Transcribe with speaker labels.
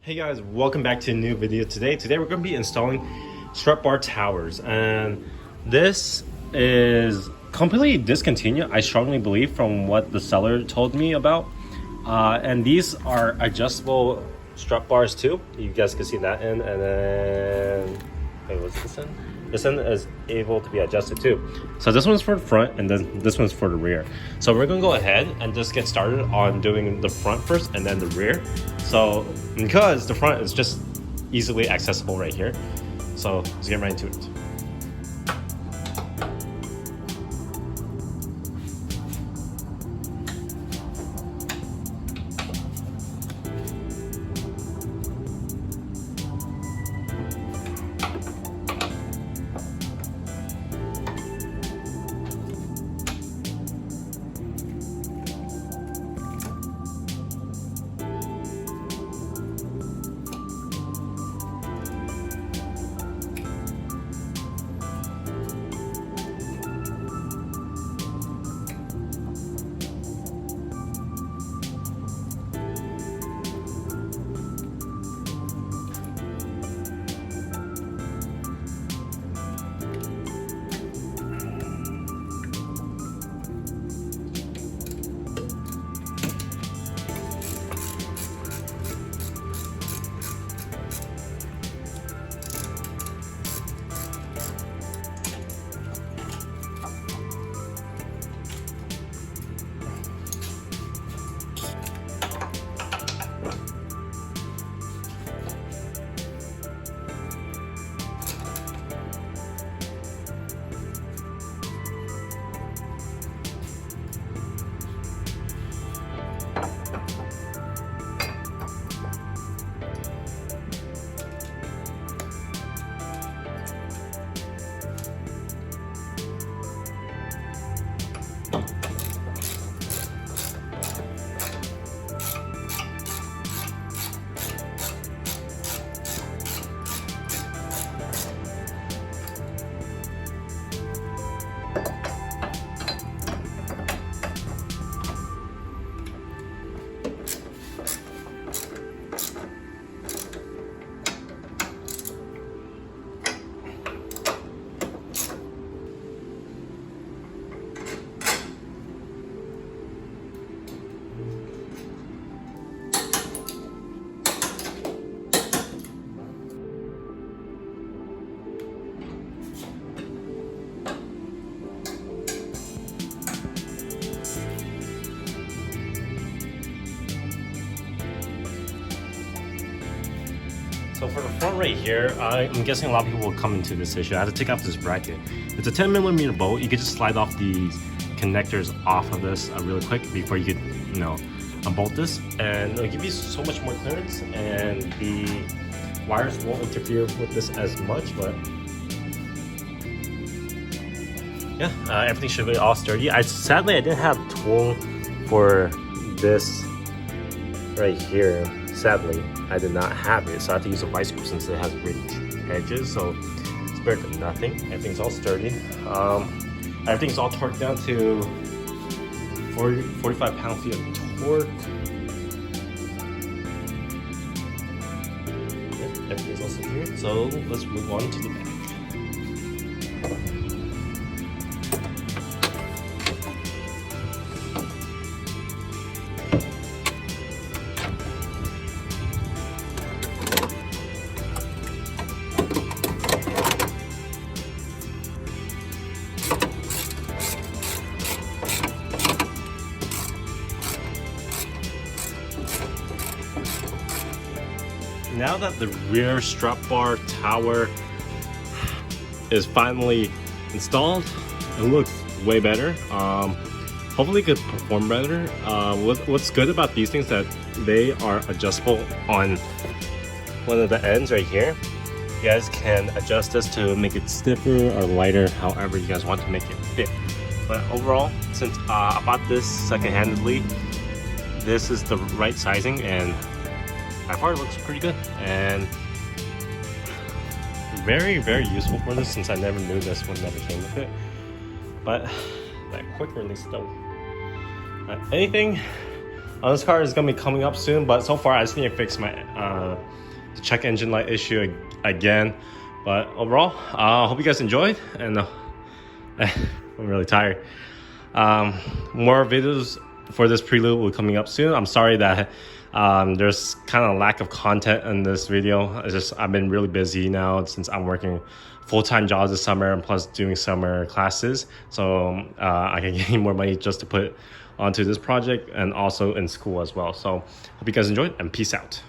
Speaker 1: Hey guys, welcome back to a new video today. Today we're going to be installing strut bar towers, and this is completely discontinued, I strongly believe, from what the seller told me about. And these are adjustable strut bars too. You guys can see that in, and then wait, what's this in? This end is able to be adjusted too. So this one's for the front and then this one's for the rear. So we're gonna go ahead and just get started on doing the front first and then the rear. So because the front is just easily accessible right here. So let's get right into it. So for the front right here, I'm guessing a lot of people will come into this issue. I had to take off this bracket. It's a 10mm bolt. You could just slide off these connectors off of this really quick before you could, unbolt this. And it'll give you so much more clearance, and the wires won't interfere with this as much, but yeah, everything should be all sturdy. Sadly, I didn't have tool for this right here. Sadly, I did not have it, so I have to use a vice grip since it has ridged edges, so it's better than nothing. Everything's all sturdy. Everything's all torqued down to 45 pound-feet of torque. Yeah, everything's all secure, so let's move on to the back. Now that the rear strut bar tower is finally installed, it looks way better. Hopefully it could perform better. What's good about these things that they are adjustable on one of the ends right here. You guys can adjust this to make it stiffer or lighter, however you guys want to make it fit. But overall, since I bought this second-handedly, this is the right sizing, and by far it looks pretty good and very, very useful for this, since I never knew this one never came with it. But that quick release though, anything on this car is gonna be coming up soon, but so far I just need to fix my check engine light issue again. But overall, I hope you guys enjoyed, and I'm really tired. More videos for this Prelude will be coming up soon. I'm sorry that there's kind of lack of content in this video. It's just I've been really busy now since I'm working full-time jobs this summer and plus doing summer classes, so I can gain more money just to put onto this project and also in school as well. So hope you guys enjoyed, and peace out.